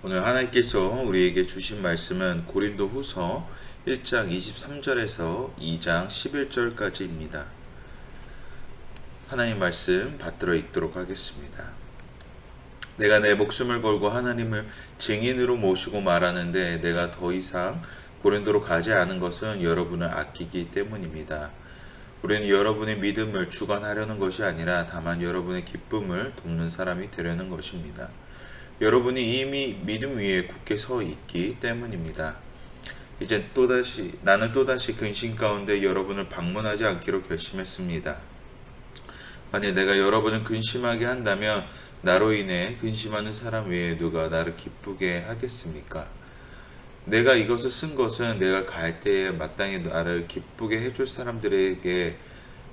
오늘 하나님께서 우리에게 주신 말씀은 고린도 후서 1장 23절에서 2장 11절까지입니다. 하나님 말씀 받들어 읽도록 하겠습니다. 내가 내 목숨을 걸고 하나님을 증인으로 모시고 말하는데 내가 더 이상 고린도로 가지 않은 것은 여러분을 아끼기 때문입니다. 우리는 여러분의 믿음을 주관하려는 것이 아니라 다만 여러분의 기쁨을 돕는 사람이 되려는 것입니다. 여러분이 이미 믿음 위에 굳게 서 있기 때문입니다. 이제 나는 또다시 근심 가운데 여러분을 방문하지 않기로 결심했습니다. 만약 내가 여러분을 근심하게 한다면 나로 인해 근심하는 사람 외에 누가 나를 기쁘게 하겠습니까? 내가 이것을 쓴 것은 내가 갈 때에 마땅히 나를 기쁘게 해줄 사람들에게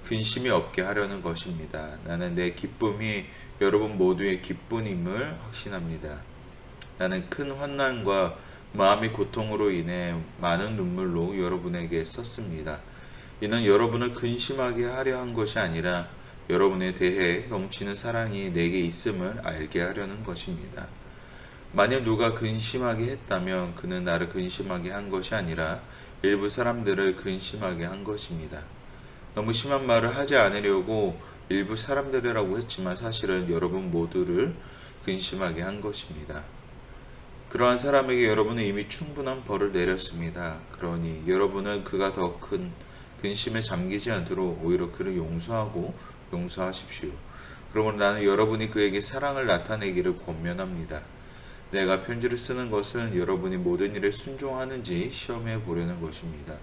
근심이 없게 하려는 것입니다. 나는 내 기쁨이 여러분 모두의 기쁨임을 확신합니다. 나는 큰 환난과 마음의 고통으로 인해 많은 눈물로 여러분에게 썼습니다. 이는 여러분을 근심하게 하려 한 것이 아니라 여러분에 대해 넘치는 사랑이 내게 있음을 알게 하려는 것입니다. 만일 누가 근심하게 했다면 그는 나를 근심하게 한 것이 아니라 일부 사람들을 근심하게 한 것입니다. 너무 심한 말을 하지 않으려고 일부 사람들이라고 했지만 사실은 여러분 모두를 근심하게 한 것입니다. 그러한 사람에게 여러분은 이미 충분한 벌을 내렸습니다. 그러니 여러분은 그가 더 큰 근심에 잠기지 않도록 오히려 그를 용서하십시오. 그러므로 나는 여러분이 그에게 사랑을 나타내기를 권면합니다. 내가 편지를 쓰는 것은 여러분이 모든 일에 순종하는지 시험해 보려는 것입니다.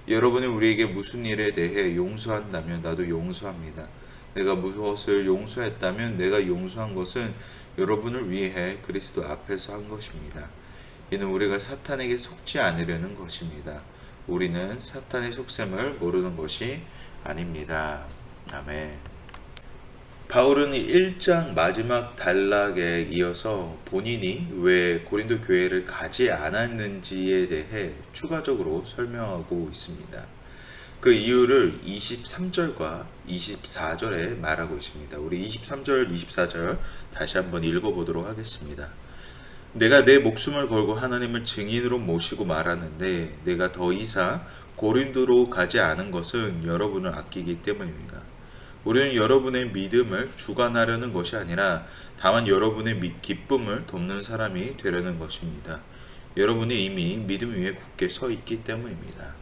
여러분이 우리에게 무슨 일에 대해 용서한다면 나도 용서합니다. 내가 무엇을 용서했다면 내가 용서한 것은 여러분을 위해 그리스도 앞에서 한 것입니다. 이는 우리가 사탄에게 속지 않으려는 것입니다. 우리는 사탄의 속셈을 모르는 것이 아닙니다. 아멘. 바울은 1장 마지막 단락에 이어서 본인이 왜 고린도 교회를 가지 않았는지에 대해 추가적으로 설명하고 있습니다. 그 이유를 23절과 24절에 말하고 있습니다. 우리 23절, 24절 다시 한번 읽어보도록 하겠습니다. 내가 내 목숨을 걸고 하나님을 증인으로 모시고 말하는데 내가 더 이상 고린도로 가지 않은 것은 여러분을 아끼기 때문입니다. 우리는 여러분의 믿음을 주관하려는 것이 아니라 다만 여러분의 기쁨을 돕는 사람이 되려는 것입니다. 여러분이 이미 믿음 위에 굳게 서 있기 때문입니다.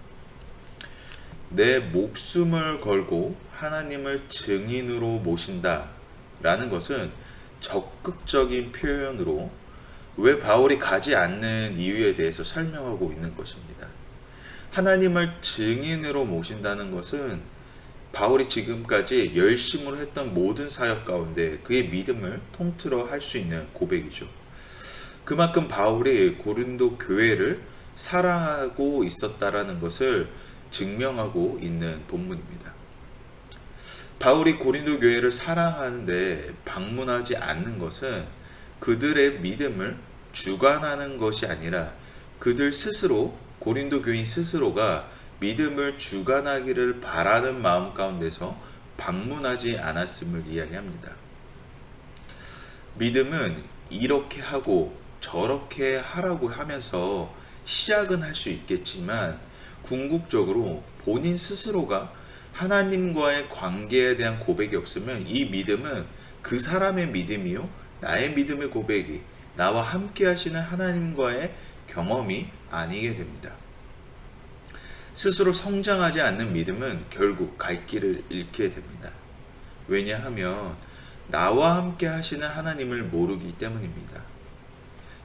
내 목숨을 걸고 하나님을 증인으로 모신다 라는 것은 적극적인 표현으로 왜 바울이 가지 않는 이유에 대해서 설명하고 있는 것입니다. 하나님을 증인으로 모신다는 것은 바울이 지금까지 열심으로 했던 모든 사역 가운데 그의 믿음을 통틀어 할 수 있는 고백이죠. 그만큼 바울이 고린도 교회를 사랑하고 있었다라는 것을 증명하고 있는 본문입니다. 바울이 고린도 교회를 사랑하는데 방문하지 않는 것은 그들의 믿음을 주관하는 것이 아니라 그들 스스로, 고린도 교인 스스로가 믿음을 주관하기를 바라는 마음 가운데서 방문하지 않았음을 이야기합니다. 믿음은 이렇게 하고 저렇게 하라고 하면서 시작은 할 수 있겠지만 궁극적으로 본인 스스로가 하나님과의 관계에 대한 고백이 없으면 이 믿음은 그 사람의 믿음이요 나의 믿음의 고백이 나와 함께 하시는 하나님과의 경험이 아니게 됩니다. 스스로 성장하지 않는 믿음은 결국 갈 길을 잃게 됩니다. 왜냐하면 나와 함께 하시는 하나님을 모르기 때문입니다.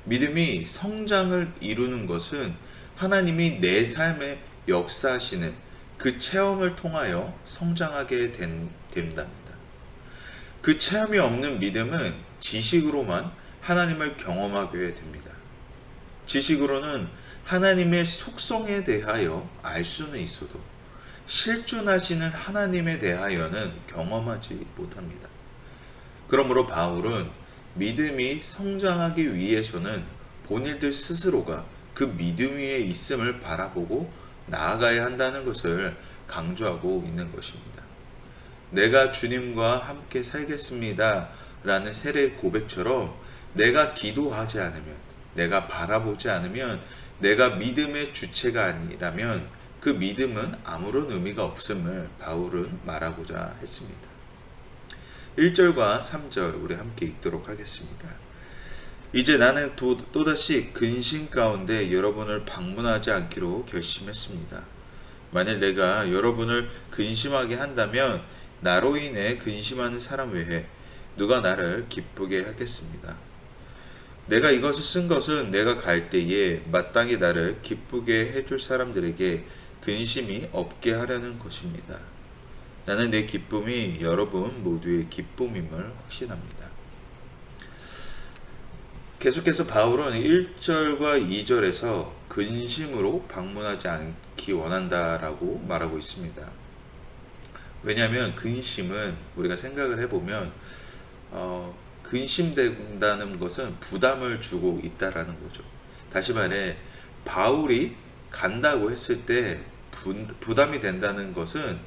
믿음이 성장을 이루는 것은 하나님이 내 삶에 역사하시는 그 체험을 통하여 성장하게 된답니다. 그 체험이 없는 믿음은 지식으로만 하나님을 경험하게 됩니다. 지식으로는 하나님의 속성에 대하여 알 수는 있어도 실존하시는 하나님에 대하여는 경험하지 못합니다. 그러므로 바울은 믿음이 성장하기 위해서는 본인들 스스로가 그 믿음 위에 있음을 바라보고 나아가야 한다는 것을 강조하고 있는 것입니다. 내가 주님과 함께 살겠습니다 라는 세례 고백처럼 내가 기도하지 않으면, 내가 바라보지 않으면, 내가 믿음의 주체가 아니라면 그 믿음은 아무런 의미가 없음을 바울은 말하고자 했습니다. 1절과 3절 우리 함께 읽도록 하겠습니다. 이제 나는 또다시 근심 가운데 여러분을 방문하지 않기로 결심했습니다. 만일 내가 여러분을 근심하게 한다면 나로 인해 근심하는 사람 외에 누가 나를 기쁘게 하겠습니다. 내가 이것을 쓴 것은 내가 갈 때에 마땅히 나를 기쁘게 해줄 사람들에게 근심이 없게 하려는 것입니다. 나는 내 기쁨이 여러분 모두의 기쁨임을 확신합니다. 계속해서 바울은 1절과 2절에서 근심으로 방문하지 않기 원한다라고 말하고 있습니다. 왜냐하면 근심은 우리가 생각을 해보면 근심된다는 것은 부담을 주고 있다라는 거죠. 다시 말해 바울이 간다고 했을 때 부담이 된다는 것은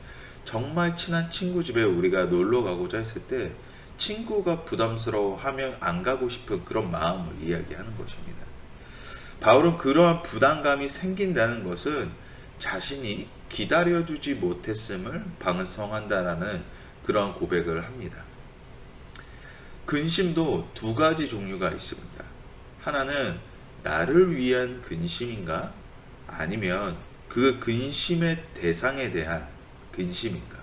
정말 친한 친구 집에 우리가 놀러 가고자 했을 때 친구가 부담스러워하면 안 가고 싶은 그런 마음을 이야기하는 것입니다. 바울은 그러한 부담감이 생긴다는 것은 자신이 기다려주지 못했음을 반성한다라는 그러한 고백을 합니다. 근심도 두 가지 종류가 있습니다. 하나는 나를 위한 근심인가? 아니면 그 근심의 대상에 대한 근심인가?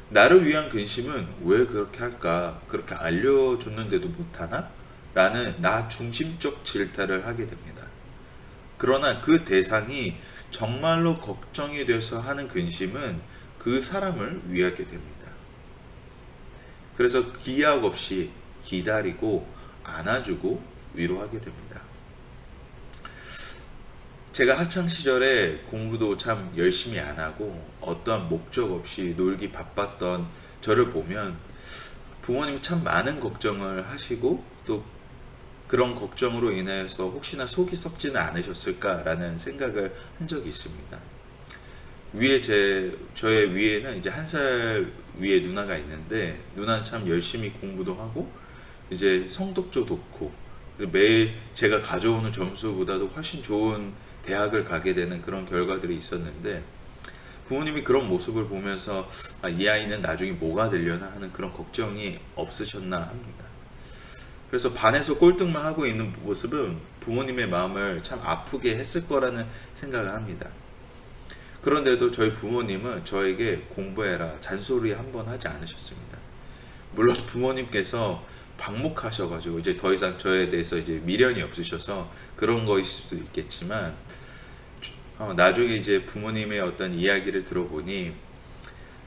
나를 위한 근심은 왜 그렇게 할까? 그렇게 알려줬는데도 못하나? 라는 나 중심적 질타를 하게 됩니다. 그러나 그 대상이 정말로 걱정이 돼서 하는 근심은 그 사람을 위하게 됩니다. 그래서 기약 없이 기다리고 안아주고 위로하게 됩니다. 제가 학창시절에 공부도 참 열심히 안 하고 어떠한 목적 없이 놀기 바빴던 저를 보면 부모님이 참 많은 걱정을 하시고 또 그런 걱정으로 인해서 혹시나 속이 썩지는 않으셨을까라는 생각을 한 적이 있습니다. 저의 위에는 이제 1살 위에 누나가 있는데 누나는 참 열심히 공부도 하고 이제 성적도 좋고 매일 제가 가져오는 점수보다도 훨씬 좋은 대학을 가게 되는 그런 결과들이 있었는데 부모님이 그런 모습을 보면서 이 아이는 나중에 뭐가 되려나 하는 그런 걱정이 없으셨나 합니다. 그래서 반에서 꼴등만 하고 있는 모습은 부모님의 마음을 참 아프게 했을 거라는 생각을 합니다. 그런데도 저희 부모님은 저에게 공부해라 잔소리 한 번 하지 않으셨습니다. 물론 부모님께서 방목하셔가지고 이제 더 이상 저에 대해서 이제 미련이 없으셔서 그런 거일 수도 있겠지만 나중에 이제 부모님의 어떤 이야기를 들어보니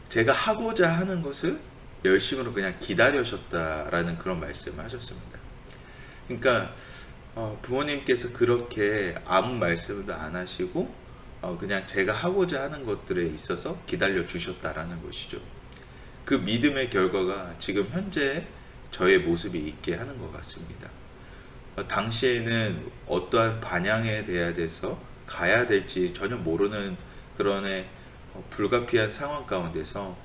제가 하고자 하는 것을 열심으로 그냥 기다려셨다라는 그런 말씀을 하셨습니다. 그러니까 부모님께서 그렇게 아무 말씀도 안 하시고 그냥 제가 하고자 하는 것들에 있어서 기다려 주셨다라는 것이죠. 그 믿음의 결과가 지금 현재 저의 모습이 있게 하는 것 같습니다. 당시에는 어떠한 반향에 대해서 가야 될지 전혀 모르는 그런 불가피한 상황 가운데서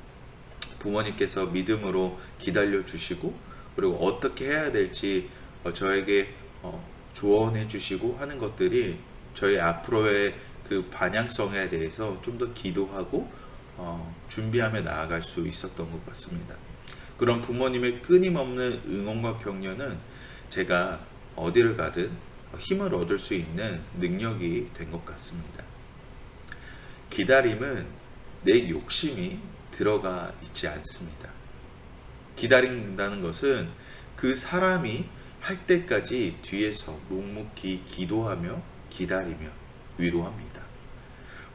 부모님께서 믿음으로 기다려 주시고 그리고 어떻게 해야 될지 저에게 조언해 주시고 하는 것들이 저희 앞으로의 그 반향성에 대해서 좀 더 기도하고 준비하며 나아갈 수 있었던 것 같습니다. 그런 부모님의 끊임없는 응원과 격려는 제가 어디를 가든 힘을 얻을 수 있는 능력이 된 것 같습니다. 기다림은 내 욕심이 들어가 있지 않습니다. 기다린다는 것은 그 사람이 할 때까지 뒤에서 묵묵히 기도하며 기다리며 위로합니다.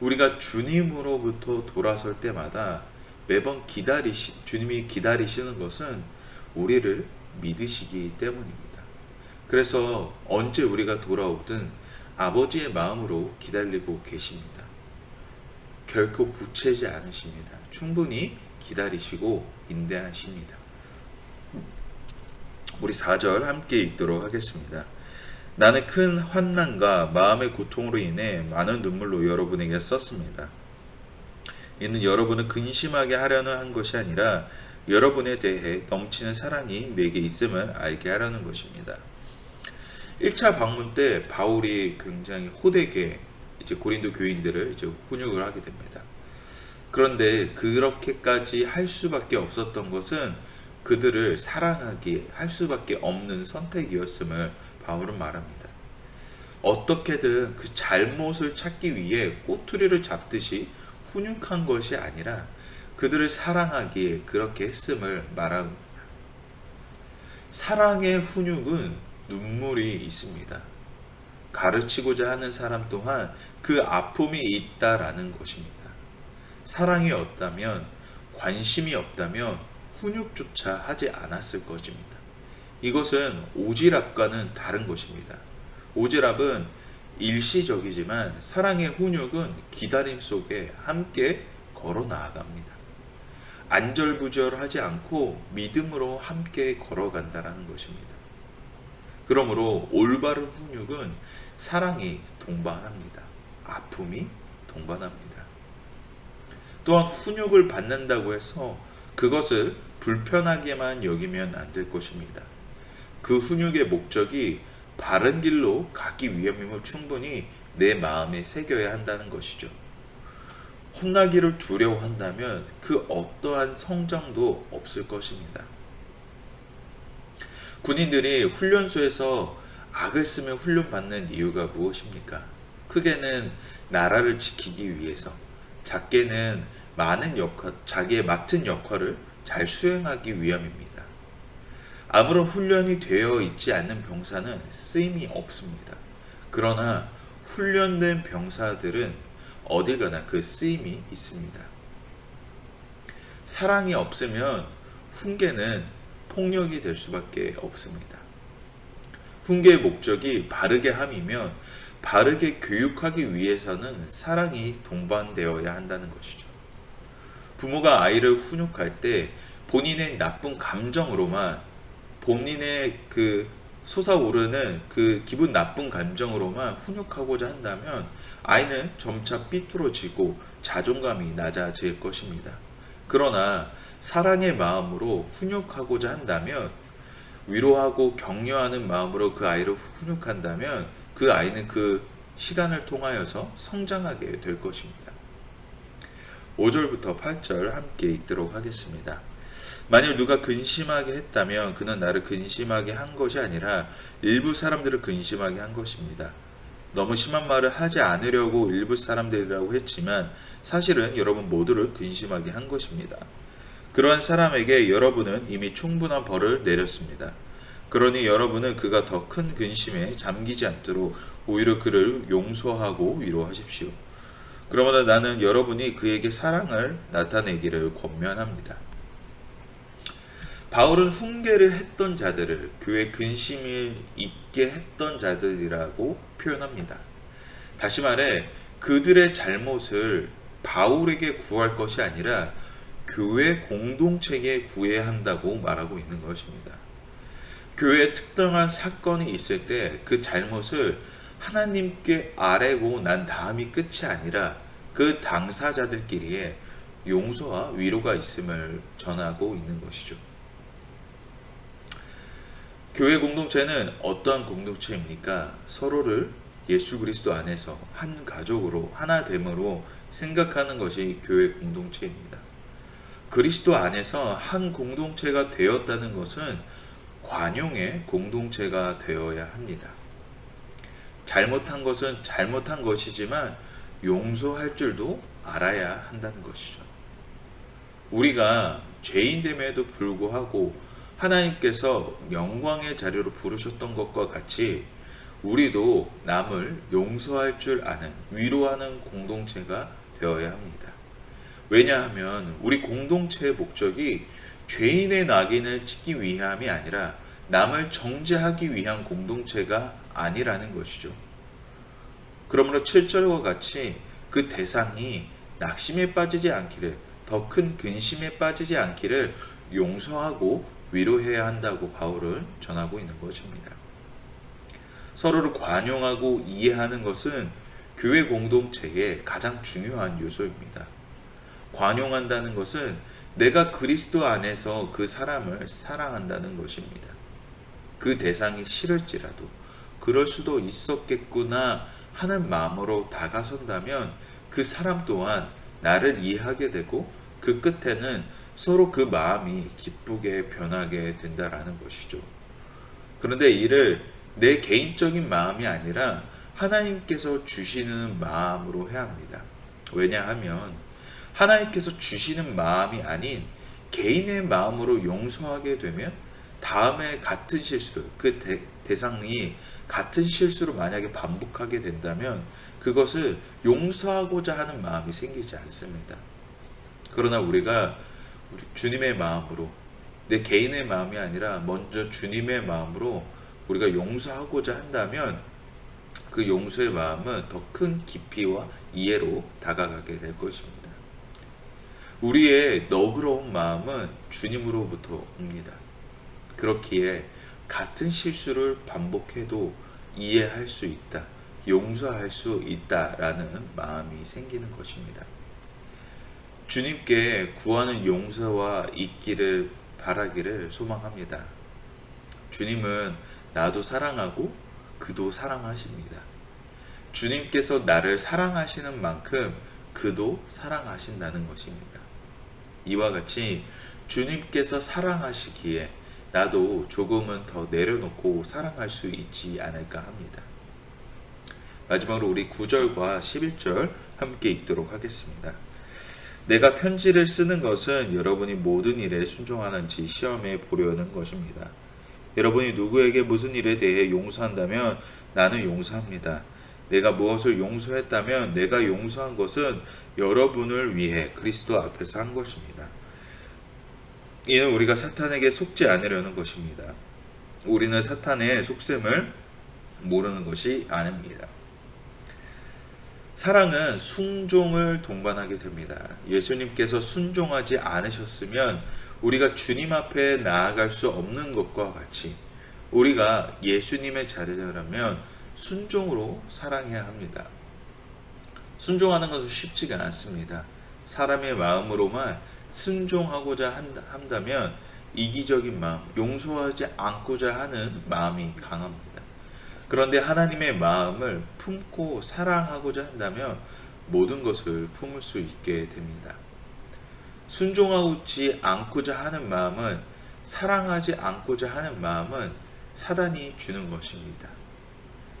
우리가 주님으로부터 돌아설 때마다 매번 주님이 기다리시는 것은 우리를 믿으시기 때문입니다. 그래서 언제 우리가 돌아오든 아버지의 마음으로 기다리고 계십니다. 결코 부채지 않으십니다. 충분히 기다리시고 인내하십니다. 우리 4절 함께 읽도록 하겠습니다. 나는 큰 환난과 마음의 고통으로 인해 많은 눈물로 여러분에게 썼습니다. 이는 여러분을 근심하게 하려는 한 것이 아니라 여러분에 대해 넘치는 사랑이 내게 있음을 알게 하려는 것입니다. 1차 방문 때 바울이 굉장히 호되게 이제 고린도 교인들을 이제 훈육을 하게 됩니다. 그런데 그렇게까지 할 수밖에 없었던 것은 그들을 사랑하기에 할 수밖에 없는 선택이었음을 바울은 말합니다. 어떻게든 그 잘못을 찾기 위해 꼬투리를 잡듯이 훈육한 것이 아니라 그들을 사랑하기에 그렇게 했음을 말합니다. 사랑의 훈육은 눈물이 있습니다. 가르치고자 하는 사람 또한 그 아픔이 있다라는 것입니다. 사랑이 없다면, 관심이 없다면 훈육조차 하지 않았을 것입니다. 이것은 오지랖과는 다른 것입니다. 오지랖은 일시적이지만 사랑의 훈육은 기다림 속에 함께 걸어 나아갑니다. 안절부절하지 않고 믿음으로 함께 걸어간다라는 것입니다. 그러므로 올바른 훈육은 사랑이 동반합니다. 아픔이 동반합니다. 또한 훈육을 받는다고 해서 그것을 불편하게만 여기면 안 될 것입니다. 그 훈육의 목적이 바른 길로 가기 위함임을 충분히 내 마음에 새겨야 한다는 것이죠. 혼나기를 두려워한다면 그 어떠한 성장도 없을 것입니다. 군인들이 훈련소에서 악을 쓰며 훈련받는 이유가 무엇입니까? 크게는 나라를 지키기 위해서, 작게는 많은 자기의 맡은 역할을 잘 수행하기 위함입니다. 아무런 훈련이 되어 있지 않는 병사는 쓰임이 없습니다. 그러나 훈련된 병사들은 어딜 가나 그 쓰임이 있습니다. 사랑이 없으면 훈계는 폭력이 될 수밖에 없습니다. 훈계의 목적이 바르게 함이면 바르게 교육하기 위해서는 사랑이 동반되어야 한다는 것이죠. 부모가 아이를 훈육할 때 본인의 나쁜 감정으로만, 본인의 그 솟아오르는 그 기분 나쁜 감정으로만 훈육하고자 한다면 아이는 점차 삐뚤어지고 자존감이 낮아질 것입니다. 그러나 사랑의 마음으로 훈육하고자 한다면, 위로하고 격려하는 마음으로 그 아이를 훈육한다면 그 아이는 그 시간을 통하여서 성장하게 될 것입니다. 5절부터 8절 함께 읽도록 하겠습니다. 만일 누가 근심하게 했다면 그는 나를 근심하게 한 것이 아니라 일부 사람들을 근심하게 한 것입니다. 너무 심한 말을 하지 않으려고 일부 사람들이라고 했지만 사실은 여러분 모두를 근심하게 한 것입니다. 그러한 사람에게 여러분은 이미 충분한 벌을 내렸습니다. 그러니 여러분은 그가 더 큰 근심에 잠기지 않도록 오히려 그를 용서하고 위로하십시오. 그러므로 나는 여러분이 그에게 사랑을 나타내기를 권면합니다. 바울은 훈계를 했던 자들을 교회 근심이 있게 했던 자들이라고 표현합니다. 다시 말해 그들의 잘못을 바울에게 구할 것이 아니라 교회 공동체에 구해야 한다고 말하고 있는 것입니다. 교회에 특정한 사건이 있을 때 그 잘못을 하나님께 아뢰고 난 다음이 끝이 아니라 그 당사자들끼리의 용서와 위로가 있음을 전하고 있는 것이죠. 교회 공동체는 어떠한 공동체입니까? 서로를 예수 그리스도 안에서 한 가족으로 하나됨으로 생각하는 것이 교회 공동체입니다. 그리스도 안에서 한 공동체가 되었다는 것은 관용의 공동체가 되어야 합니다. 잘못한 것은 잘못한 것이지만 용서할 줄도 알아야 한다는 것이죠. 우리가 죄인됨에도 불구하고 하나님께서 영광의 자리로 부르셨던 것과 같이 우리도 남을 용서할 줄 아는, 위로하는 공동체가 되어야 합니다. 왜냐하면 우리 공동체의 목적이 죄인의 낙인을 찍기 위함이 아니라 남을 정죄하기 위한 공동체가 아니라는 것이죠. 그러므로 7절과 같이 그 대상이 낙심에 빠지지 않기를, 더 큰 근심에 빠지지 않기를 용서하고 위로해야 한다고 바울은 전하고 있는 것입니다. 서로를 관용하고 이해하는 것은 교회 공동체의 가장 중요한 요소입니다. 관용한다는 것은 내가 그리스도 안에서 그 사람을 사랑한다는 것입니다. 그 대상이 싫을지라도, 그럴 수도 있었겠구나 하는 마음으로 다가선다면 그 사람 또한 나를 이해하게 되고 그 끝에는 서로 그 마음이 기쁘게 변하게 된다라는 것이죠. 그런데 이를 내 개인적인 마음이 아니라 하나님께서 주시는 마음으로 해야 합니다. 왜냐하면 하나님께서 주시는 마음이 아닌 개인의 마음으로 용서하게 되면 다음에 같은 실수를 대상이 같은 실수를 만약에 반복하게 된다면 그것을 용서하고자 하는 마음이 생기지 않습니다. 그러나 우리가 주님의 마음으로 내 개인의 마음이 아니라 먼저 주님의 마음으로 우리가 용서하고자 한다면 그 용서의 마음은 더 큰 깊이와 이해로 다가가게 될 것입니다. 우리의 너그러운 마음은 주님으로부터 옵니다. 그렇기에 같은 실수를 반복해도 이해할 수 있다, 용서할 수 있다라는 마음이 생기는 것입니다. 주님께 구하는 용서와 있기를 바라기를 소망합니다. 주님은 나도 사랑하고 그도 사랑하십니다. 주님께서 나를 사랑하시는 만큼 그도 사랑하신다는 것입니다. 이와 같이 주님께서 사랑하시기에 나도 조금은 더 내려놓고 사랑할 수 있지 않을까 합니다. 마지막으로 우리 9절과 11절 함께 읽도록 하겠습니다. 내가 편지를 쓰는 것은 여러분이 모든 일에 순종하는지 시험해 보려는 것입니다. 여러분이 누구에게 무슨 일에 대해 용서한다면 나는 용서합니다. 내가 무엇을 용서했다면 내가 용서한 것은 여러분을 위해 그리스도 앞에서 한 것입니다. 이는 우리가 사탄에게 속지 않으려는 것입니다. 우리는 사탄의 속셈을 모르는 것이 아닙니다. 사랑은 순종을 동반하게 됩니다. 예수님께서 순종하지 않으셨으면 우리가 주님 앞에 나아갈 수 없는 것과 같이 우리가 예수님의 자녀라면 순종으로 사랑해야 합니다. 순종하는 것은 쉽지가 않습니다. 사람의 마음으로만 순종하고자 한다면 이기적인 마음, 용서하지 않고자 하는 마음이 강합니다. 그런데 하나님의 마음을 품고 사랑하고자 한다면 모든 것을 품을 수 있게 됩니다. 순종하지 않고자 하는 마음은, 사랑하지 않고자 하는 마음은 사단이 주는 것입니다.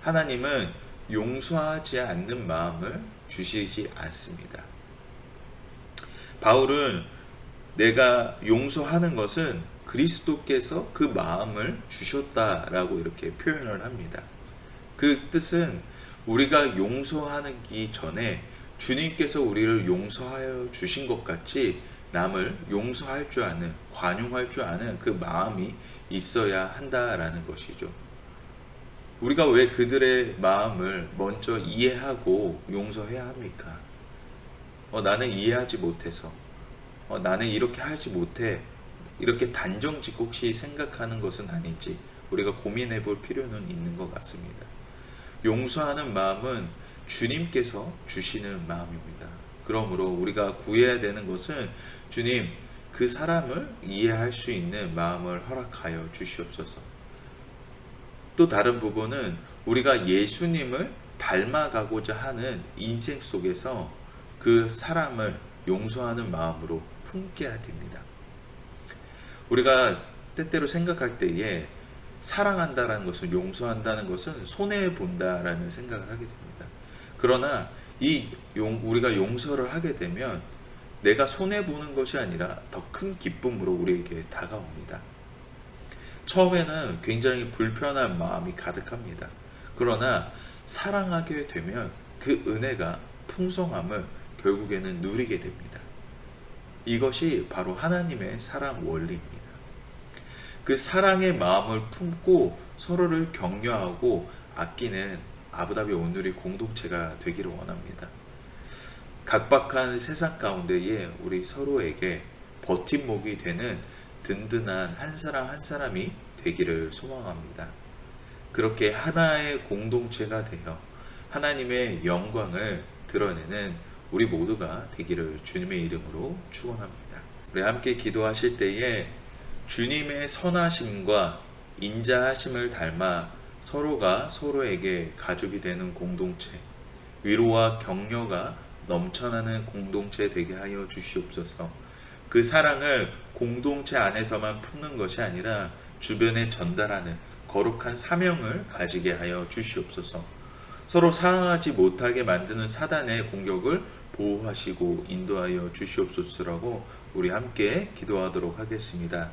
하나님은 용서하지 않는 마음을 주시지 않습니다. 바울은 내가 용서하는 것은 그리스도께서 그 마음을 주셨다라고 이렇게 표현을 합니다. 그 뜻은 우리가 용서하기 전에 주님께서 우리를 용서하여 주신 것 같이 남을 용서할 줄 아는, 관용할 줄 아는 그 마음이 있어야 한다라는 것이죠. 우리가 왜 그들의 마음을 먼저 이해하고 용서해야 합니까? 나는 이해하지 못해서, 나는 이렇게 하지 못해, 이렇게 단정짓고 혹시 생각하는 것은 아닌지 우리가 고민해 볼 필요는 있는 것 같습니다. 용서하는 마음은 주님께서 주시는 마음입니다. 그러므로 우리가 구해야 되는 것은 주님, 그 사람을 이해할 수 있는 마음을 허락하여 주시옵소서. 또 다른 부분은 우리가 예수님을 닮아가고자 하는 인생 속에서 그 사람을 용서하는 마음으로 품게 됩니다. 우리가 때때로 생각할 때에 사랑한다라는 것을, 용서한다는 것은 손해본다라는 생각을 하게 됩니다. 그러나 우리가 용서를 하게 되면 내가 손해보는 것이 아니라 더 큰 기쁨으로 우리에게 다가옵니다. 처음에는 굉장히 불편한 마음이 가득합니다. 그러나 사랑하게 되면 그 은혜가, 풍성함을 결국에는 누리게 됩니다. 이것이 바로 하나님의 사랑 원리입니다. 그 사랑의 마음을 품고 서로를 격려하고 아끼는 아부다비 온누리 공동체가 되기를 원합니다. 각박한 세상 가운데에 우리 서로에게 버팀목이 되는 든든한 한 사람 한 사람이 되기를 소망합니다. 그렇게 하나의 공동체가 되어 하나님의 영광을 드러내는 우리 모두가 되기를 주님의 이름으로 축원합니다. 우리 함께 기도하실 때에 주님의 선하심과 인자하심을 닮아 서로가 서로에게 가족이 되는 공동체, 위로와 격려가 넘쳐나는 공동체 되게 하여 주시옵소서. 그 사랑을 공동체 안에서만 품는 것이 아니라 주변에 전달하는 거룩한 사명을 가지게 하여 주시옵소서. 서로 상하지 못하게 만드는 사단의 공격을 보호하시고 인도하여 주시옵소서라고 우리 함께 기도하도록 하겠습니다.